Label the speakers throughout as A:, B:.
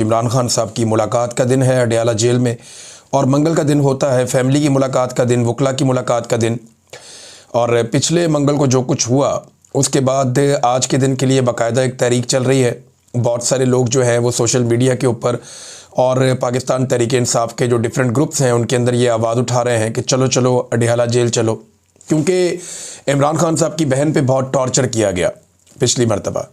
A: इमरान खान साहब की मुलाकात का दिन है अडयाला जेल में, और मंगल का दिन होता है फैमिली की मुलाकात का दिन, वकला की मुलाकात का दिन। और पिछले मंगल को जो कुछ हुआ उसके बाद आज के दिन के लिए बाकायदा एक तहरीक चल रही है। बहुत सारे लोग जो हैं वो सोशल मीडिया के ऊपर और पाकिस्तान तहरीक इंसाफ के जो डिफरेंट ग्रुप्स हैं उनके अंदर ये आवाज़ उठा रहे हैं कि चलो चलो अडयाला जेल चलो, क्योंकि इमरान खान साहब की बहन पे बहुत टॉर्चर किया गया पिछली मरतबा।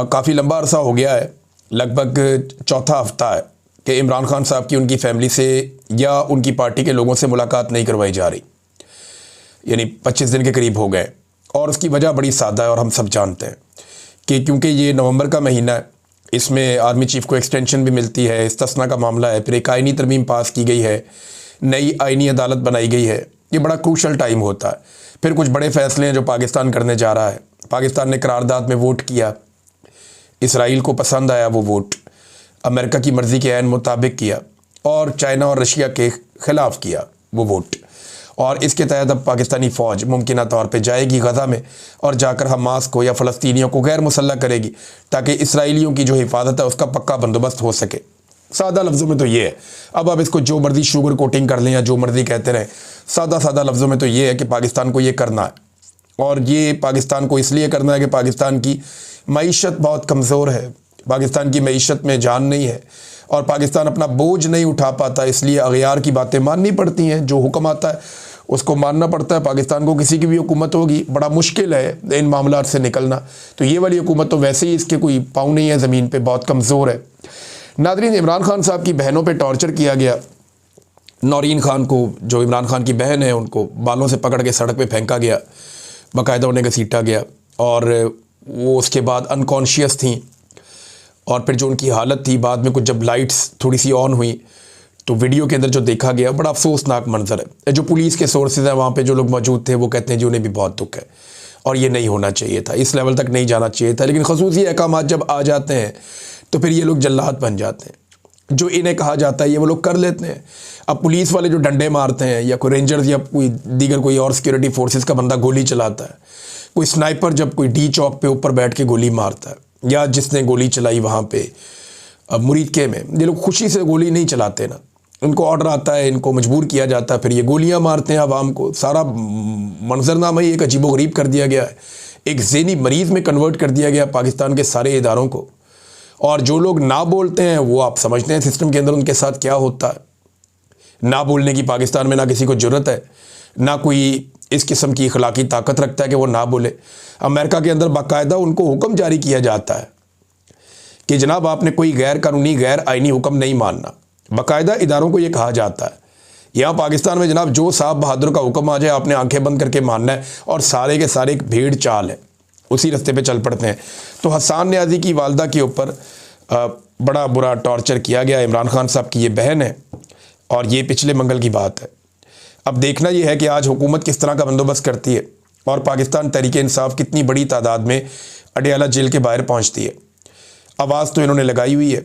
A: काफ़ी लंबा अरसा हो गया है, लगभग चौथा हफ्ता है कि इमरान खान साहब की उनकी फैमिली से या उनकी पार्टी के लोगों से मुलाकात नहीं करवाई जा रही, यानी 25 दिन के करीब हो गए। और उसकी वजह बड़ी सादा है और हम सब जानते हैं कि क्योंकि ये नवंबर का महीना है, इसमें आर्मी चीफ को एक्सटेंशन भी मिलती है, इस्तिस्ना का मामला है, फिर एक आइनी तरमीम पास की गई है, नई आइनी अदालत बनाई गई है। ये बड़ा क्रूशल टाइम होता है। फिर कुछ बड़े फैसले हैं जो पाकिस्तान करने जा रहा है। पाकिस्तान ने करारदाद में वोट किया, इसराइल को पसंद आया वो वोट, अमेरिका की मर्ज़ी के ऐन मुताबिक किया, और चाइना और रशिया के ख़िलाफ़ किया वो वोट। और इसके तहत अब पाकिस्तानी फ़ौज मुमकिन तौर पे जाएगी गज़ा में और जाकर हमास को या फ़लस्तीनियों को गैर मुसल्लह करेगी, ताकि इसराइलियों की जो हिफाजत है उसका पक्का बंदोबस्त हो सके। सादा लफ्ज़ों में तो ये है। अब इसको जो मर्ज़ी शुगर कोटिंग कर लें या जो मर्ज़ी कहते रहें, सादा लफ्ज़ों में तो ये है कि पाकिस्तान को ये करना है। और ये पाकिस्तान को इसलिए करना है कि पाकिस्तान की मईशत बहुत कमज़ोर है, पाकिस्तान की मईशत में जान नहीं है, और पाकिस्तान अपना बोझ नहीं उठा पाता, इसलिए अगयार की बातें माननी पड़ती हैं। जो हुक्म आता है उसको मानना पड़ता है। पाकिस्तान को किसी की भी हुकूमत होगी, बड़ा मुश्किल है इन मामलात से निकलना। तो ये वाली हुकूमत तो वैसे ही इसके कोई पाँव नहीं है ज़मीन पे, बहुत कमज़ोर है। नादरीन, इमरान खान साहब की बहनों पे टॉर्चर किया गया। नौरीन खान को, जो इमरान खान की बहन है, उनको बालों से पकड़ के सड़क पे फेंका गया, बाकायदा उन्हें घसीटा गया, और वो उसके बाद अनकॉन्शियस थी। और फिर जो उनकी हालत थी, बाद में कुछ जब लाइट्स थोड़ी सी ऑन हुई तो वीडियो के अंदर जो देखा गया बड़ा अफसोसनाक मंजर है। जो पुलिस के सोर्सेज हैं वहाँ पे जो लोग मौजूद थे वो कहते हैं जी उन्हें भी बहुत दुख है, और ये नहीं होना चाहिए था, इस लेवल तक नहीं जाना चाहिए था। लेकिन खसूसी अहकाम जब आ जाते हैं तो फिर ये लोग जल्लाद बन जाते हैं। जो इन्हें कहा जाता है ये वो लोग कर लेते हैं। अब पुलिस वाले जो डंडे मारते हैं, या कोई रेंजर्स या कोई दीगर कोई और सिक्योरिटी फोर्सेस का बंदा गोली चलाता है, कोई स्नाइपर जब कोई डी चौक पे ऊपर बैठ के गोली मारता है, या जिसने गोली चलाई वहाँ पे मुरीद के में, ये लोग खुशी से गोली नहीं चलाते ना, उनको ऑर्डर आता है, इनको मजबूर किया जाता है, फिर ये गोलियाँ मारते हैं आवाम को। सारा मंजरनामा ही एक अजीबोगरीब कर दिया गया है, एक ज़हनी मरीज़ में कन्वर्ट कर दिया गया पाकिस्तान के सारे इदारों को। और जो लोग ना बोलते हैं वो आप समझते हैं सिस्टम के अंदर उनके साथ क्या होता है। ना बोलने की पाकिस्तान में ना किसी को ज़रूरत है, ना कोई इस किस्म की अखलाकी ताकत रखता है कि वो ना बोले। अमेरिका के अंदर बाकायदा उनको हुक्म जारी किया जाता है कि जनाब आपने कोई गैर कानूनी गैर आइनी हुक्म नहीं मानना। बाकायदा इदारों को ये कहा जाता है। यहाँ पाकिस्तान में जनाब जो साहब बहादुर का हुक्म आ जाए आपने आंखें बंद करके मानना है, और सारे के सारे एक भेड़ चाल है, उसी रास्ते पे चल पड़ते हैं। तो हसन न्याजी की वालदा के ऊपर बड़ा बुरा टॉर्चर किया गया। इमरान खान साहब की ये बहन है, और ये पिछले मंगल की बात है। अब देखना ये है कि आज हुकूमत किस तरह का बंदोबस्त करती है, और पाकिस्तान तहरीक इंसाफ कितनी बड़ी तादाद में अडयाला जेल के बाहर पहुँचती है। आवाज़ तो इन्होंने लगाई हुई है।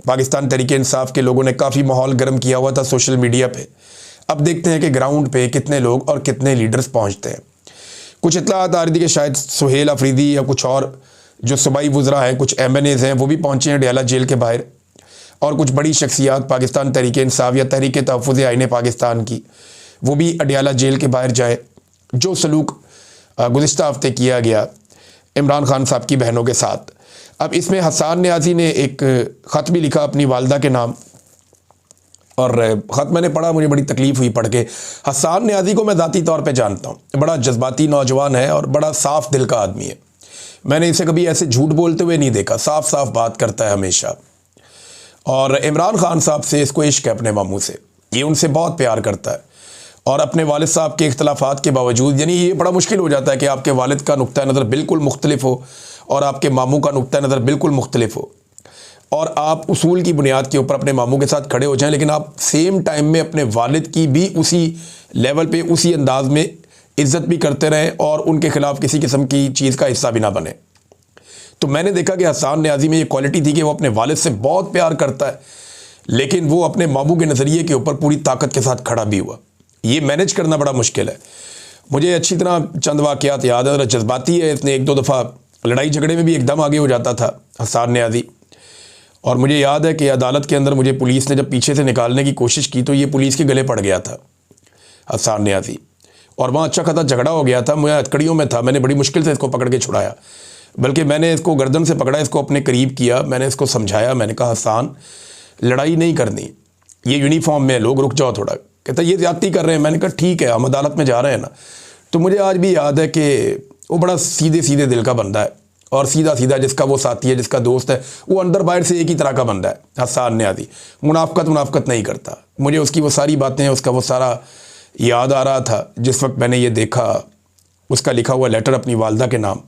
A: पाकिस्तान तहरीक इंसाफ के लोगों ने काफ़ी माहौल गर्म किया हुआ था सोशल मीडिया पे। अब देखते हैं कि ग्राउंड पे कितने लोग और कितने लीडर्स पहुंचते हैं। कुछ इत्तलात आ रही थी कि शायद सुहेल अफरीदी या कुछ और जो सूबाई वुज़रा हैं, कुछ MNAs हैं, वो भी पहुंचे हैं अडयाला जेल के बाहर, और कुछ बड़ी शख्सियात पाकिस्तान तहरीक इंसाफ या तहरीक तहफ़्फ़ुज़ आईन पाकिस्तान की, वो भी अडयाला जेल के बाहर जाए। जो सलूक गुज़िश्ता हफ्ते किया गया इमरान खान साहब की बहनों के साथ। अब इसमें हसन न्याजी ने एक ख़त भी लिखा अपनी वालदा के नाम, और ख़त मैंने पढ़ा, मुझे बड़ी तकलीफ़ हुई पढ़ के। हसन न्याजी को मैं ज़ाती तौर पे जानता हूँ, बड़ा जज्बाती नौजवान है और बड़ा साफ़ दिल का आदमी है। मैंने इसे कभी ऐसे झूठ बोलते हुए नहीं देखा, साफ साफ बात करता है हमेशा। और इमरान खान साहब से इसको इश्क है अपने मामू से, ये उनसे बहुत प्यार करता है। और अपने वालिद साहब के इख्तलाफात के बावजूद, यानी ये बड़ा मुश्किल हो जाता है कि आपके वालिद का नुक्ता नज़र बिल्कुल मुख्तलिफ हो और आपके मामू का नुक्ता नज़र बिल्कुल मुख्तलिफ हो, और आप उसूल की बुनियाद के ऊपर अपने मामू के साथ खड़े हो जाएं, लेकिन आप सेम टाइम में अपने वालिद की भी उसी लेवल पे उसी अंदाज में इज़्ज़त भी करते रहें, और उनके ख़िलाफ़ किसी किस्म की चीज़ का हिस्सा भी ना बने। तो मैंने देखा कि हसन न्याजी में ये क्वालिटी थी कि वो अपने वालिद से बहुत प्यार करता है, लेकिन वो अपने मामू के नज़रिए के ऊपर पूरी ताकत के साथ खड़ा भी हुआ। ये मैनेज करना बड़ा मुश्किल है। मुझे अच्छी तरह चंद वाक़यात याद है, जज्बाती है, इसने एक दो दफ़ा लड़ाई झगड़े में भी एकदम आगे हो जाता था हसन न्याजी, और मुझे याद है कि अदालत के अंदर मुझे पुलिस ने जब पीछे से निकालने की कोशिश की तो ये पुलिस के गले पड़ गया था हसन न्याज़ी, और वहाँ अच्छा खासा झगड़ा हो गया था। मैं हथकड़ियों में था, मैंने बड़ी मुश्किल से इसको पकड़ के छुड़ाया, बल्कि मैंने इसको गर्दन से पकड़ा, इसको अपने करीब किया, मैंने इसको समझाया, मैंने कहा हसन लड़ाई नहीं करनी, ये यूनिफॉर्म में लोग, रुक जाओ थोड़ा। कहता ये ज़्यादती कर रहे हैं। मैंने कहा ठीक है, हम अदालत में जा रहे हैं ना। तो मुझे आज भी याद है कि वो बड़ा सीधे सीधे दिल का बंदा है, और सीधा सीधा जिसका वो साथी है, जिसका दोस्त है, वो अंदर बाहर से एक ही तरह का बंदा है हसन न्याज़ी। मुनाफकत नहीं करता। मुझे उसकी वो सारी बातें, उसका वो सारा याद आ रहा था जिस वक्त मैंने ये देखा, उसका लिखा हुआ लेटर अपनी वालदा के नाम।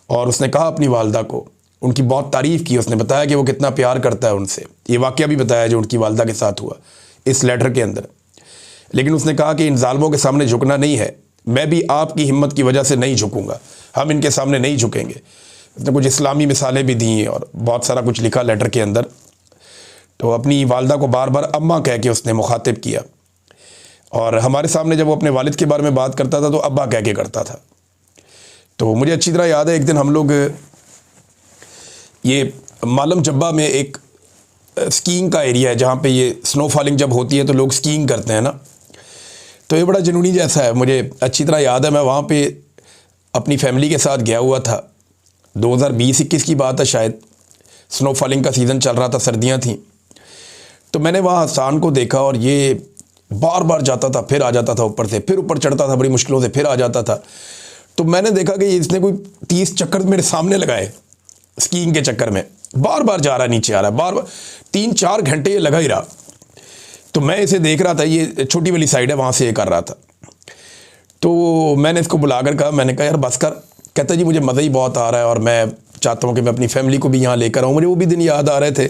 A: और उसने कहा अपनी वालदा को, उनकी बहुत तारीफ़ की, उसने बताया कि वो कितना प्यार करता है उनसे। ये वाक़या भी बताया जो उनकी वालदा के साथ हुआ इस लेटर के अंदर। लेकिन उसने कहा कि इन ज़ालिमों के सामने झुकना नहीं है, मैं भी आपकी हिम्मत की वजह से नहीं झुकूंगा, हम इनके सामने नहीं झुकेंगे। उसने कुछ इस्लामी मिसालें भी दी और बहुत सारा कुछ लिखा लेटर के अंदर। तो अपनी वालदा को बार बार अम्मा कह के उसने मुखातिब किया, और हमारे सामने जब वो अपने वालिद के बारे में बात करता था तो अब्बा कह के करता था। तो मुझे अच्छी तरह याद है, एक दिन हम लोग ये मालम जब्बा में एक स्कीइंग का एरिया है जहाँ पे ये स्नो फॉलिंग जब होती है तो लोग स्कीइंग करते हैं ना, तो ये बड़ा जुनूनी जैसा है। मुझे अच्छी तरह याद है, मैं वहाँ पे अपनी फैमिली के साथ गया हुआ था, 2020-21 की बात है शायद, स्नो फॉलिंग का सीज़न चल रहा था, सर्दियाँ थीं। तो मैंने वहाँ हसन को देखा, और ये बार बार जाता था, फिर आ जाता था ऊपर से, फिर ऊपर चढ़ता था बड़ी मुश्किलों से, फिर आ जाता था। तो मैंने देखा कि इसने कोई 30 चक्कर मेरे सामने लगाए स्कीइंग के चक्कर में, बार बार जा रहा है, नीचे आ रहा है, बार बार 3-4 घंटे ये लगा ही रहा। तो मैं इसे देख रहा था, ये छोटी वाली साइड है, वहाँ से ये कर रहा था। तो मैंने इसको बुलाकर कहा, मैंने कहा यार बस कर। कहता जी मुझे मज़ा ही बहुत आ रहा है, और मैं चाहता हूँ कि मैं अपनी फैमिली को भी यहाँ लेकर आऊँ। मुझे वो भी दिन याद आ रहे थे।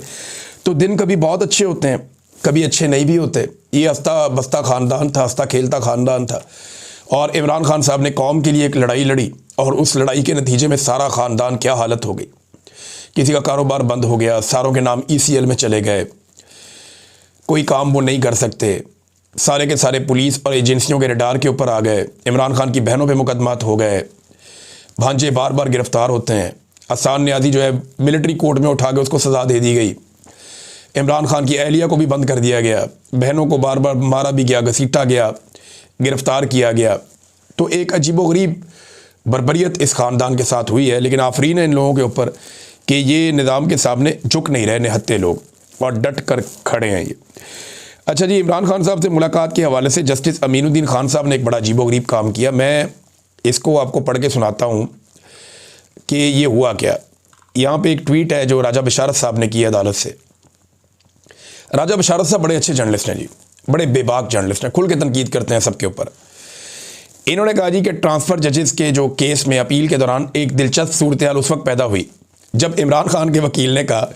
A: तो दिन कभी बहुत अच्छे होते हैं, कभी अच्छे नहीं भी होते। ये हंसता बसता ख़ानदान था, हंसता खेलता ख़ानदान था, और इमरान खान साहब ने कौम के लिए एक लड़ाई लड़ी, और उस लड़ाई के नतीजे में सारा ख़ानदान क्या हालत हो गई। किसी का कारोबार बंद हो गया, सारों के नाम ECL में चले गए, कोई काम वो नहीं कर सकते, सारे के सारे पुलिस और एजेंसियों के रडार के ऊपर आ गए। इमरान खान की बहनों पे मुकदमात हो गए, भांजे बार बार गिरफ़्तार होते हैं। हसन न्याज़ी जो है मिलिट्री कोर्ट में उठा के उसको सज़ा दे दी गई। इमरान खान की अहलिया को भी बंद कर दिया गया, बहनों को बार बार मारा भी गया, घसीटा गया, गिरफ़्तार किया गया। तो एक अजीबोगरीब बर्बरियत इस ख़ानदान के साथ हुई है। लेकिन आफरीन है इन लोगों के ऊपर कि ये निज़ाम के सामने झुक नहीं रहे, निहत्ते लोग, और डट कर खड़े हैं ये। अच्छा जी, इमरान खान साहब से मुलाकात के हवाले से जस्टिस अमीनुद्दीन खान साहब ने एक बड़ा अजीबोगरीब काम किया। मैं इसको आपको पढ़ के सुनाता हूँ कि ये हुआ क्या। यहाँ पे एक ट्वीट है जो राजा बशारत साहब ने की अदालत से। राजा बशारत साहब बड़े अच्छे जर्नलिस्ट हैं जी, बड़े बेबाक जर्नलिस्ट हैं, खुल के तनकीद करते हैं सबके ऊपर। इन्होंने कहा जी कि ट्रांसफ़र जजेस के जो केस में अपील के दौरान एक दिलचस्प सूरत हाल उस वक्त पैदा हुई जब इमरान खान के वकील ने कहा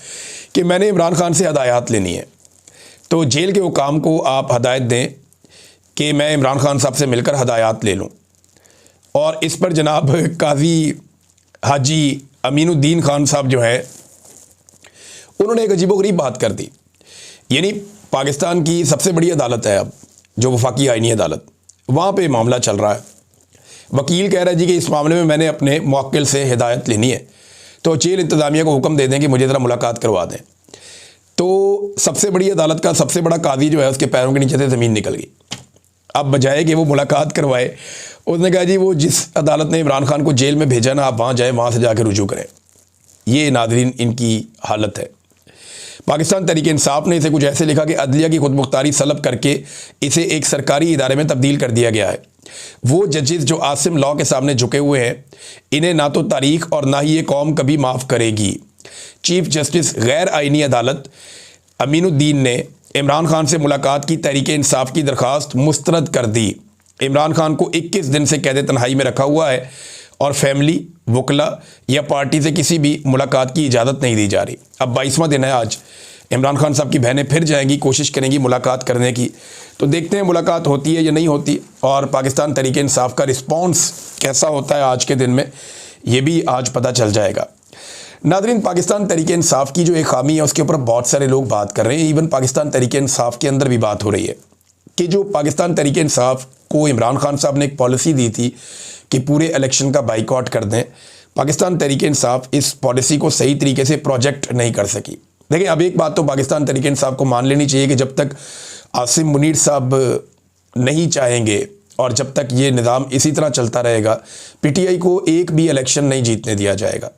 A: कि मैंने इमरान खान से हदायत लेनी है, तो जेल के हुकाम को आप हदायत दें कि मैं इमरान खान साहब से मिलकर हदायत ले लूँ। और इस पर जनाब काजी हाजी अमीनुद्दीन खान साहब जो है उन्होंने एक अजीबोगरीब बात कर दी। यानी पाकिस्तान की सबसे बड़ी अदालत है अब जो वफाकी आइनी अदालत, वहाँ पे मामला चल रहा है। वकील कह रहा है जी कि इस मामले में मैंने अपने मुवक्किल से हिदायत लेनी है, तो जेल इंतज़ामिया को हुक्म दे दें कि मुझे ज़रा मुलाकात करवा दें। तो सबसे बड़ी अदालत का सबसे बड़ा काजी जो है उसके पैरों के नीचे से ज़मीन निकल गई। अब बजाय कि वो मुलाकात करवाए, उसने कहा जी वो जिस अदालत ने इमरान खान को जेल में भेजा ना, आप वहाँ जाएँ, वहाँ से जाकर रुजू करें। ये नाज़रीन इनकी हालत है। पाकिस्तान तहरीक इंसाफ ने इसे कुछ ऐसे लिखा कि अदलिया की खुदमुख्तारी सलब करके इसे एक सरकारी इदारे में तब्दील कर दिया गया है। वो जजेस जो आसिम लॉ के सामने झुके हुए हैं, इन्हें ना तो तारीख और ना ही ये कौम कभी माफ़ करेगी। चीफ जस्टिस गैर आइनी अदालत अमीनुद्दीन ने इमरान खान से मुलाकात की तहरीक इंसाफ की दरख्वास्त मुस्तरद कर दी। इमरान खान को 21 दिन से कैद तन्हाई में रखा हुआ है और फैमिली, वकला या पार्टी से किसी भी मुलाकात की इजाज़त नहीं दी जा रही। अब 22वां दिन है आज। इमरान खान साहब की बहनें फिर जाएंगी, कोशिश करेंगी मुलाकात करने की, तो देखते हैं मुलाकात होती है या नहीं होती, और पाकिस्तान तहरीक इंसाफ का रिस्पॉन्स कैसा होता है आज के दिन में, ये भी आज पता चल जाएगा। नाज़रीन, पाकिस्तान तहरीक इंसाफ की जो एक खामी है उसके ऊपर बहुत सारे लोग बात कर रहे हैं। इवन पाकिस्तान तहरीक इंसाफ के अंदर भी बात हो रही है कि जो पाकिस्तान तहरीक इंसाफ को इमरान खान साहब ने एक पॉलिसी दी थी कि पूरे इलेक्शन का बाइकआउट कर दें, पाकिस्तान तहरीक इंसाफ इस पॉलिसी को सही तरीके से प्रोजेक्ट नहीं कर सकी। देखिए, अब एक बात तो पाकिस्तान तहरीक इंसाफ को मान लेनी चाहिए कि जब तक आसिम मुनीर साहब नहीं चाहेंगे और जब तक ये निज़ाम इसी तरह चलता रहेगा, पीटीआई को एक भी इलेक्शन नहीं जीतने दिया जाएगा।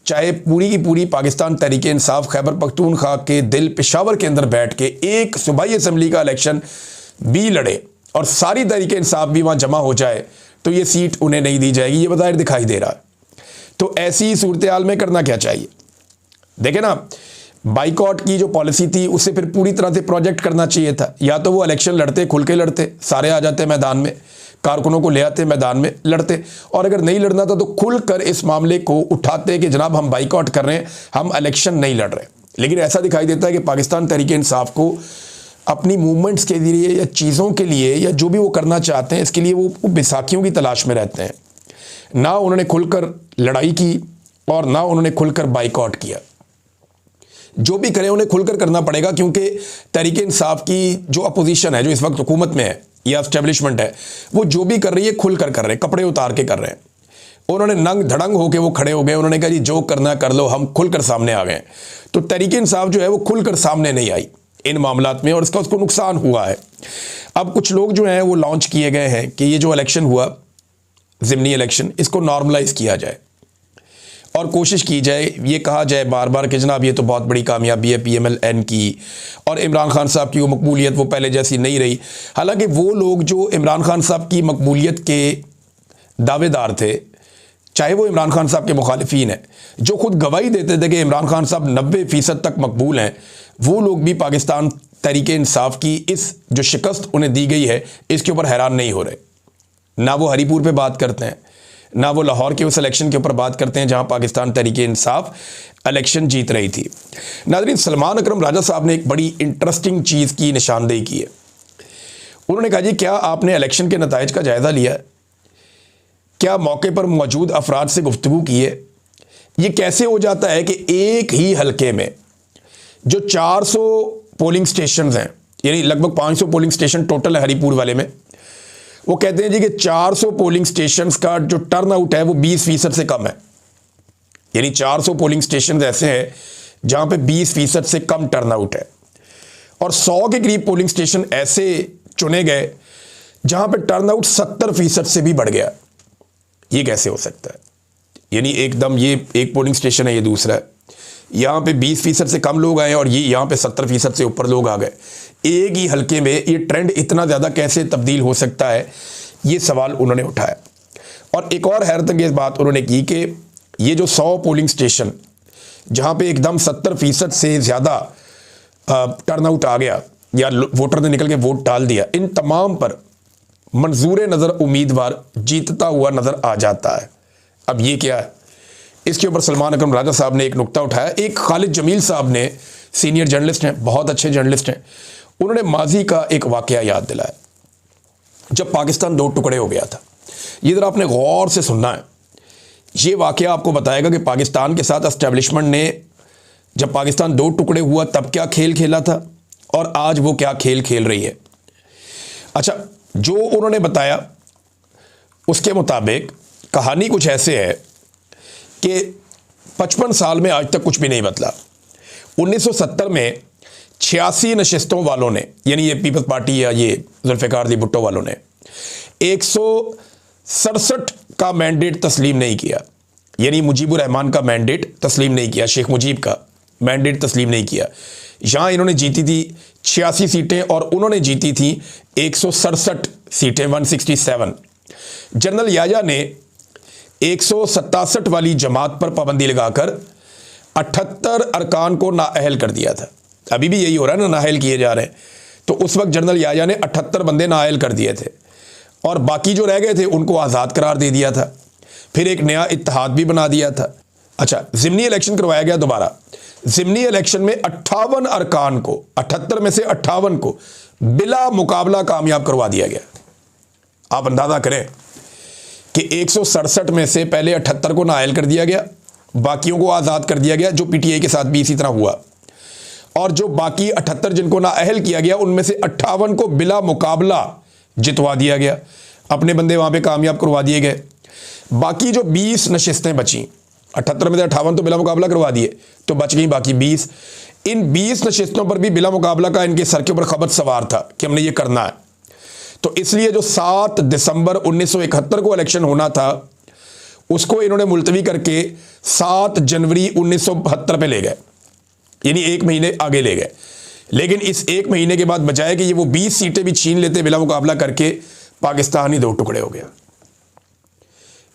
A: चाहे पूरी की पूरी पाकिस्तान तहरीक इंसाफ खैबर पख्तूनख्वा के दिल पेशावर के अंदर बैठ के एक सूबाई असम्बली का इलेक्शन भी लड़े और सारी तहरीक इंसाफ भी वहाँ जमा हो जाए, तो ये सीट उन्हें नहीं दी जाएगी, ये बज़ाहिर दिखाई दे रहा है। तो ऐसी सूरत हाल में करना क्या चाहिए? देखें ना, बाइकआउट की जो पॉलिसी थी उसे फिर पूरी तरह से प्रोजेक्ट करना चाहिए था। या तो वो इलेक्शन लड़ते, खुल के लड़ते, सारे आ जाते मैदान में, कारकुनों को ले आते मैदान में लड़ते, और अगर नहीं लड़ना था तो खुलकर इस मामले को उठाते कि जनाब हम बाइकआउट कर रहे हैं, हम इलेक्शन नहीं लड़ रहे। लेकिन ऐसा दिखाई देता है कि पाकिस्तान तहरीक इंसाफ को अपनी मूवमेंट्स के लिए या चीज़ों के लिए या जो भी वो करना चाहते हैं इसके लिए वो बैसाखियों की तलाश में रहते हैं। ना उन्होंने खुलकर लड़ाई की और ना उन्होंने खुलकर बाइकआउट किया। जो भी करें उन्हें खुलकर करना पड़ेगा, क्योंकि तहरीक इंसाफ की जो अपोजिशन है, जो इस वक्त हुकूमत में है या एस्टेब्लिशमेंट है, वो जो भी कर रही है खुलकर कर रहे हैं, कपड़े उतार के कर रहे हैं। उन्होंने नंग धड़ंग होकर वो खड़े हो गए, उन्होंने कहा जी जो करना कर लो, हम खुलकर सामने आ गए। तो तहरीक इंसाफ जो है वो खुलकर सामने नहीं आई इन मामलात में, और इसका उसको नुकसान हुआ है। अब कुछ लोग जो हैं वो लॉन्च किए गए हैं कि ये जो इलेक्शन हुआ, ज़िमनी इलेक्शन, इसको नॉर्मलाइज किया जाए और कोशिश की जाए, ये कहा जाए बार बार कि जनाब ये तो बहुत बड़ी कामयाबी है PMLN की, और इमरान खान साहब की वो मकबूलियत वो पहले जैसी नहीं रही। हालांकि वो लोग जो इमरान खान साहब की मकबूलियत के दावेदार थे, चाहे वो इमरान खान साहब के मुखालिफिन हैं, जो खुद गवाही देते थे कि इमरान खान साहब 90% तक मकबूल हैं, वो लोग भी पाकिस्तान तहरीक इंसाफ की इस जो शिकस्त उन्हें दी गई है इसके ऊपर हैरान नहीं हो रहे। ना वो हरीपुर पे बात करते हैं, ना वो लाहौर के उस इलेक्शन के ऊपर बात करते हैं जहां पाकिस्तान तहरीक इंसाफ इलेक्शन जीत रही थी। नाज़रीन, सलमान अकरम राजा साहब ने एक बड़ी इंटरेस्टिंग चीज़ की निशानदेही की है। उन्होंने कहा जी क्या आपने इलेक्शन के नताइज का जायज़ा लिया है? क्या मौके पर मौजूद अफराद से गुफ्तगू की है? ये कैसे हो जाता है कि एक ही हलके में जो 400 पोलिंग स्टेशन हैं, यानी लगभग 500 पोलिंग स्टेशन टोटल है हरीपुर वाले में, वो कहते हैं जी कि 400 पोलिंग स्टेशंस का जो टर्न आउट है वो 20% से कम है। यानी 400 पोलिंग स्टेशन ऐसे हैं जहां पे 20% से कम टर्न आउट है, और 100 के करीब पोलिंग स्टेशन ऐसे चुने गए जहां पे टर्न आउट 70% से भी बढ़ गया। ये कैसे हो सकता है? यानी एकदम ये एक पोलिंग स्टेशन है, ये दूसरा है, यहाँ पे 20% से कम लोग आए और ये यहाँ पे 70% से ऊपर लोग आ गए। एक ही हलके में ये ट्रेंड इतना ज़्यादा कैसे तब्दील हो सकता है, ये सवाल उन्होंने उठाया। और एक और हैरतअंगेज़ बात उन्होंने की कि ये जो 100 पोलिंग स्टेशन जहाँ पे एकदम 70% से ज़्यादा टर्नआउट आ गया या वोटर ने निकल के वोट डाल दिया, इन तमाम पर मंजूर नज़र उम्मीदवार जीतता हुआ नज़र आ जाता है। अब ये क्या है? इसके ऊपर सलमान अकरम राजा साहब ने एक नुक्ता उठाया। एक खालिद जमील साहब ने, सीनियर जर्नलिस्ट हैं, बहुत अच्छे जर्नलिस्ट हैं, उन्होंने माजी का एक वाकया याद दिलाया जब पाकिस्तान 2 टुकड़े हो गया था। ये ज़रा आपने गौर से सुनना है। ये वाकया आपको बताएगा कि पाकिस्तान के साथ एस्टेब्लिशमेंट ने जब पाकिस्तान 2 टुकड़े हुआ तब क्या खेल खेला था और आज वो क्या खेल खेल रही है। अच्छा, जो उन्होंने बताया उसके मुताबिक कहानी कुछ ऐसे है कि 55 साल में आज तक कुछ भी नहीं बदला। 1970 में 86 नशिस्तों वालों ने, यानी ये पीपल्स पार्टी या ये जुल्फ़िकार अली भुट्टो वालों ने 167 का मैंडेट तस्लीम नहीं किया, यानी मुजीबुर रहमान का मैंडेट तस्लीम नहीं किया, शेख मुजीब का मैंडेट तस्लीम नहीं किया। यहाँ इन्होंने जीती थी 86 सीटें और उन्होंने जीती थी 167 सीटें, 167। जनरल याया ने 167 वाली जमात पर पाबंदी लगाकर 78 अरकान को नाअहल कर दिया था। अभी भी यही हो रहा है ना, नाअहल किए जा रहे हैं। तो उस वक्त जनरल याया ने 78 बंदे नाअहल कर दिए थे और बाकी जो रह गए थे उनको आज़ाद करार दे दिया था। फिर एक नया इत्तेहाद भी बना दिया था। अच्छा, ज़िमनी इलेक्शन करवाया गया दोबारा। ज़िमनी इलेक्शन में 58 अरकान को, 78 में से 58 को बिला मुकाबला कामयाब करवा दिया गया। आप अंदाज़ा करें कि 167 में से पहले 78 को नाअहल कर दिया गया, बाकियों को आज़ाद कर दिया गया, जो पीटीआई के साथ भी इसी तरह हुआ, और जो बाकी 78 जिनको नाअहल किया गया उनमें से 58 को बिला मुकाबला जितवा दिया गया, अपने बंदे वहाँ पे कामयाब करवा दिए गए। बाकी जो 20 नशिस्तें बची 78 में से 58 तो बिला मुकाबला करवा दिए, तो बच गई बाकी 20। इन 20 नशिस्तों पर भी बिला मुकाबला का इनके सर के ऊपर खबत सवार था कि हमने ये करना है। तो इसलिए जो 7 दिसंबर 1971 को इलेक्शन होना था उसको इन्होंने मुलतवी करके 7 जनवरी 1972 पे ले गए, यानी 1 महीने आगे ले गए। लेकिन इस 1 महीने के बाद बजाय कि ये वो 20 सीटें भी छीन लेते बिला मुकाबला करके, पाकिस्तान ही 2 टुकड़े हो गया।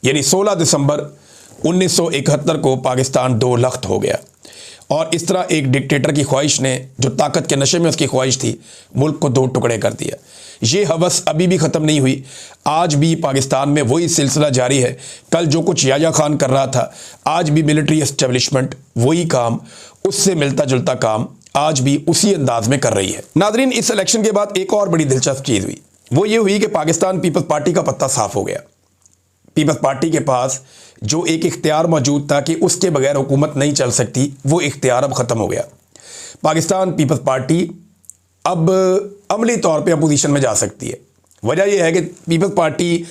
A: यानी 16 दिसंबर 1971 को पाकिस्तान 2 लख्त हो गया। और इस तरह एक डिक्टेटर की ख्वाहिश ने, जो ताकत के नशे में उसकी ख्वाहिश थी, मुल्क को 2 टुकड़े कर दिया। ये हवस अभी भी ख़त्म नहीं हुई, आज भी पाकिस्तान में वही सिलसिला जारी है। कल जो कुछ याया खान कर रहा था, आज भी मिलिट्री एस्टेब्लिशमेंट वही काम, उससे मिलता जुलता काम आज भी उसी अंदाज में कर रही है। नादरीन, इस इलेक्शन के बाद एक और बड़ी दिलचस्प चीज़ हुई, वो ये हुई कि पाकिस्तान पीपल्स पार्टी का पत्ता साफ हो गया। पीपल्स पार्टी के पास जो एक इख्तियार मौजूद था कि उसके बगैर हुकूमत नहीं चल सकती, वो इख्तियार अब ख़त्म हो गया। पाकिस्तान पीपल्स पार्टी अब अमली तौर पे अपोजिशन में जा सकती है। वजह यह है कि पीपल्स पार्टी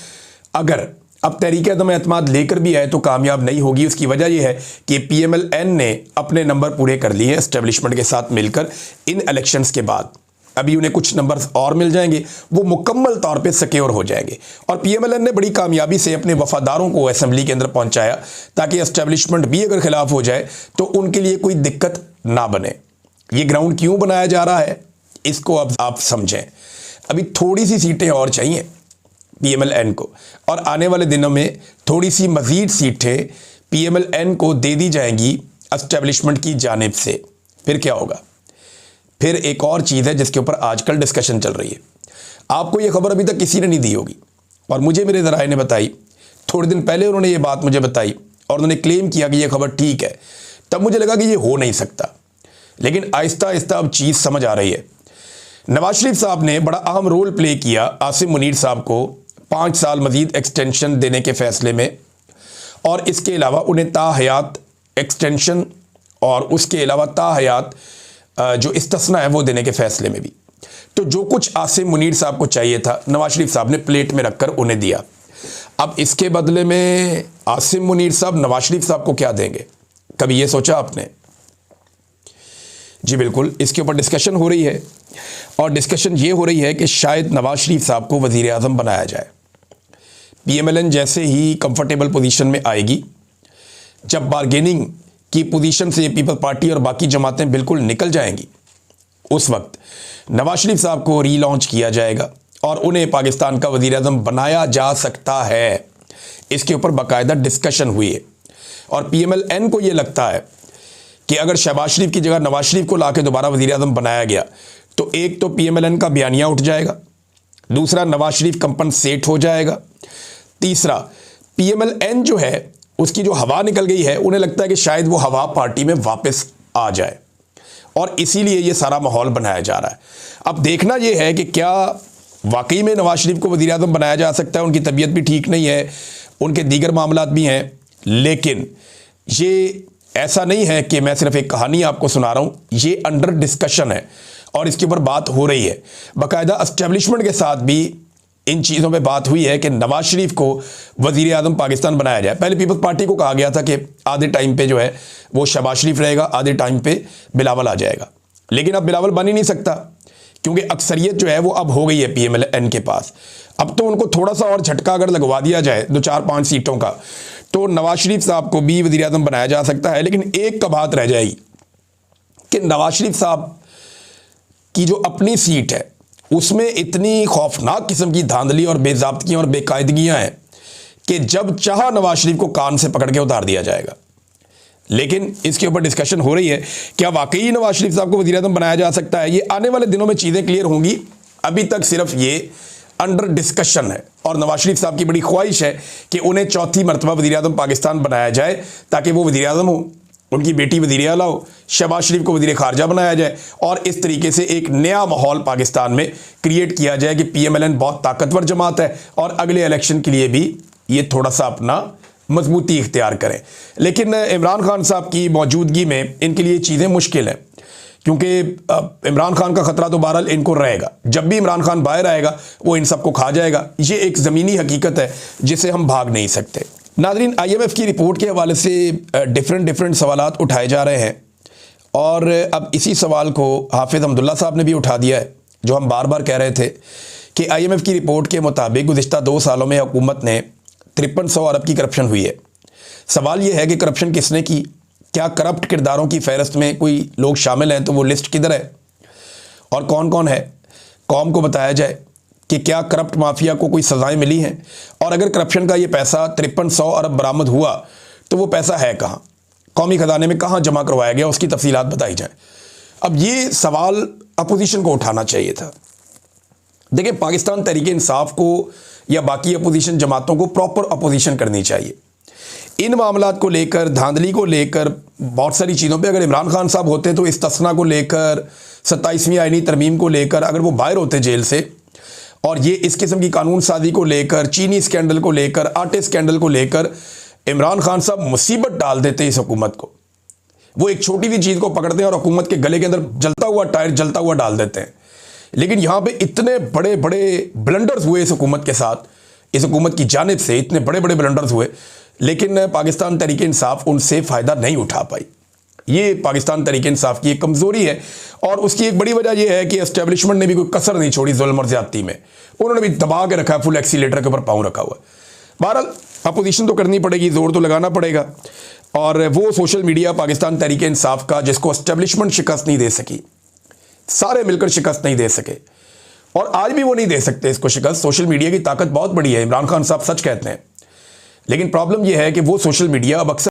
A: अगर अब तहरीक अदम एतमाद लेकर भी आए तो कामयाब नहीं होगी। उसकी वजह यह है कि PMLN ने अपने नंबर पूरे कर लिए एस्टेब्लिशमेंट के साथ मिलकर इन इलेक्शंस के बाद। अभी उन्हें कुछ नंबर्स और मिल जाएंगे, वो मुकम्मल तौर पे सिक्योर हो जाएंगे। और PMLN ने बड़ी कामयाबी से अपने वफादारों को असेंबली के अंदर पहुंचाया ताकि एस्टेब्लिशमेंट भी अगर खिलाफ हो जाए तो उनके लिए कोई दिक्कत ना बने। ये ग्राउंड क्यों बनाया जा रहा है, इसको अब आप समझें। अभी थोड़ी सी सीटें और चाहिए PMLN को, और आने वाले दिनों में थोड़ी सी मज़ीद सीटें PMLN को दे दी जाएंगी एस्टेब्लिशमेंट की जानिब से। फिर क्या होगा? फिर एक और चीज़ है जिसके ऊपर आजकल डिस्कशन चल रही है। आपको ये खबर अभी तक किसी ने नहीं दी होगी, और मुझे मेरे ज़राए ने बताई। थोड़े दिन पहले उन्होंने ये बात मुझे बताई और उन्होंने क्लेम किया कि ये खबर ठीक है। तब मुझे लगा कि ये हो नहीं सकता, लेकिन आहिस्ता आहिस्ता अब चीज़ समझ आ रही है। नवाज शरीफ साहब ने बड़ा अहम रोल प्ले किया आसिम मुनीर साहब को 5 साल मजीद एक्सटेंशन देने के फ़ैसले में, और इसके अलावा उन्हें ताहयात एक्सटेंशन और उसके अलावा ताहयात जो इस्तिस्ना है वो देने के फ़ैसले में भी। तो जो कुछ आसिम मुनीर साहब को चाहिए था, नवाज शरीफ साहब ने प्लेट में रखकर उन्हें दिया। अब इसके बदले में आसिम मुनीर साहब नवाज शरीफ साहब को क्या देंगे, कभी ये सोचा आपने? जी बिल्कुल, इसके ऊपर डिस्कशन हो रही है, और डिस्कशन ये हो रही है कि शायद नवाज शरीफ साहब को वज़ीर आज़म बनाया जाए। PMLN जैसे ही कंफर्टेबल पोजीशन में आएगी, जब बारगेनिंग की पोजीशन से पीपल्स पार्टी और बाकी जमातें बिल्कुल निकल जाएंगी, उस वक्त नवाज शरीफ साहब को रीलॉन्च किया जाएगा और उन्हें पाकिस्तान का वज़ीर आज़म बनाया जा सकता है। इसके ऊपर बाकायदा डिस्कशन हुई है, और PMLN को ये लगता है कि अगर शहबाज शरीफ की जगह नवाज शरीफ को लाके दोबारा वज़ीर आज़म बनाया गया तो एक तो PMLN का बयानिया उठ जाएगा, दूसरा नवाज शरीफ कंपनसेट हो जाएगा, तीसरा PMLN जो है उसकी जो हवा निकल गई है, उन्हें लगता है कि शायद वो हवा पार्टी में वापस आ जाए, और इसीलिए ये सारा माहौल बनाया जा रहा है। अब देखना ये है कि क्या वाकई में नवाज शरीफ को वज़ीर आज़म बनाया जा सकता है। उनकी तबीयत भी ठीक नहीं है, उनके दीगर मामलात भी हैं, लेकिन ये ऐसा नहीं है कि मैं सिर्फ एक कहानी आपको सुना रहा हूँ। ये अंडर डिस्कशन है और इसके ऊपर बात हो रही है। बाकायदा एस्टेब्लिशमेंट के साथ भी इन चीज़ों पे बात हुई है कि नवाज शरीफ को वज़ीर आज़म पाकिस्तान बनाया जाए। पहले पीपल्स पार्टी को कहा गया था कि आधे टाइम पे जो है वो शहबाज शरीफ रहेगा, आधे टाइम पे बिलावल आ जाएगा, लेकिन अब बिलावल बन ही नहीं सकता क्योंकि अक्सरियत जो है वो अब हो गई है PMLN के पास। अब तो उनको थोड़ा सा और झटका अगर लगवा दिया जाए 2-4-5 सीटों का, तो नवाज शरीफ साहब को भी वज़ीर आज़म बनाया जा सकता है। लेकिन एक का बात रह जाएगी कि नवाज शरीफ साहब की जो अपनी सीट है उसमें इतनी खौफनाक किस्म की धांधली और बेज़ाब्तियाँ और बेकायदगियाँ हैं कि जब चाहा नवाज शरीफ को कान से पकड़ के उतार दिया जाएगा। लेकिन इसके ऊपर डिस्कशन हो रही है, क्या वाकई नवाज शरीफ साहब को वज़ीर आज़म बनाया जा सकता है? ये आने वाले दिनों में चीज़ें क्लियर होंगी। अभी तक सिर्फ ये अंडर डिस्कशन है, और नवाज शरीफ साहब की बड़ी ख्वाहिश है कि उन्हें चौथी मरतबा वज़ीर आज़म पाकिस्तान बनाया जाए ताकि वो वज़ीर आज़म हो, उनकी बेटी वज़ीर आला हो, शहबाज शरीफ को वज़ीर ख़ारजा बनाया जाए, और इस तरीके से एक नया माहौल पाकिस्तान में क्रिएट किया जाए कि PMLN बहुत ताकतवर जमात है और अगले इलेक्शन के लिए भी ये थोड़ा सा अपना मजबूती इख्तियार करें। लेकिन इमरान खान साहब की मौजूदगी में इनके लिए चीज़ें मुश्किल हैं, क्योंकि इमरान खान का ख़तरा तो बहरहाल इनको रहेगा। जब भी इमरान खान बाहर आएगा वो इन सबको खा जाएगा। ये एक ज़मीनी हकीकत है जिसे हम भाग नहीं सकते। नाज़रीन, IMF की रिपोर्ट के हवाले से डिफरेंट सवालात उठाए जा रहे हैं और अब इसी सवाल को हाफिज़ अब्दुल्ला साहब ने भी उठा दिया है, जो हम बार बार कह रहे थे कि IMF की रिपोर्ट के मुताबिक गुज़िश्ता 2 सालों में हुकूमत ने 5300 अरब की करप्शन हुई है। सवाल ये है कि करप्शन किसने की, क्या करप्ट किरदारों की फ़हरिस्त में कोई लोग शामिल हैं तो वो लिस्ट किधर है और कौन कौन है, कौम को बताया जाए कि क्या करप्ट माफिया को कोई सज़ाएं मिली हैं, और अगर करप्शन का ये पैसा 5300 अरब बरामद हुआ तो वो पैसा है कहाँ, कौमी ख़जाने में कहाँ जमा करवाया गया, उसकी तफसीलात बताई जाए। अब ये सवाल अपोजिशन को उठाना चाहिए था। देखिए, पाकिस्तान तहरीक इंसाफ को या बाकी अपोजिशन जमातों को प्रॉपर अपोजिशन करनी चाहिए। इन मामलात को लेकर, धांधली को लेकर, बहुत सारी चीज़ों पे अगर इमरान खान साहब होते तो इस्तिस्ना को लेकर, 27वीं आईनी तरमीम को लेकर अगर वो बाहर होते जेल से, और ये इस किस्म की कानून साजी को लेकर, चीनी स्कैंडल को लेकर, आटे स्कैंडल को लेकर इमरान खान साहब मुसीबत डाल देते इस हुकूमत को। वो एक छोटी सी चीज़ को पकड़ते हैं और हुकूमत के गले के अंदर जलता हुआ टायर जलता हुआ डाल देते हैं। लेकिन यहाँ पे इतने बड़े बड़े ब्लंडर्स हुए इस हुकूमत के साथ, इस हुकूमत की जानिब से इतने बड़े बड़े ब्लंडर्स हुए, लेकिन पाकिस्तान तहरीक इंसाफ उनसे फ़ायदा नहीं उठा पाई। ये पाकिस्तान तहरीक इंसाफ की एक कमज़ोरी है और उसकी एक बड़ी वजह यह है कि एस्टेब्लिशमेंट ने भी कोई कसर नहीं छोड़ी जुल्म और ज़्यादती में। उन्होंने भी दबा के रखा है, फुल एक्सीलेटर के ऊपर पाँव रखा हुआ है। बहरहाल अपोजिशन तो करनी पड़ेगी, जोर तो लगाना पड़ेगा, और वो सोशल मीडिया पाकिस्तान तहरीक इंसाफ का, जिसको एस्टेब्लिशमेंट शिकस्त नहीं दे सकी, सारे मिलकर शिकस्त नहीं दे सके और आज भी वो नहीं दे सकते इसको शिकस्त। सोशल मीडिया की ताकत बहुत बड़ी है, इमरान खान साहब सच कहते हैं, लेकिन प्रॉब्लम यह है कि वो सोशल मीडिया अब अक्सर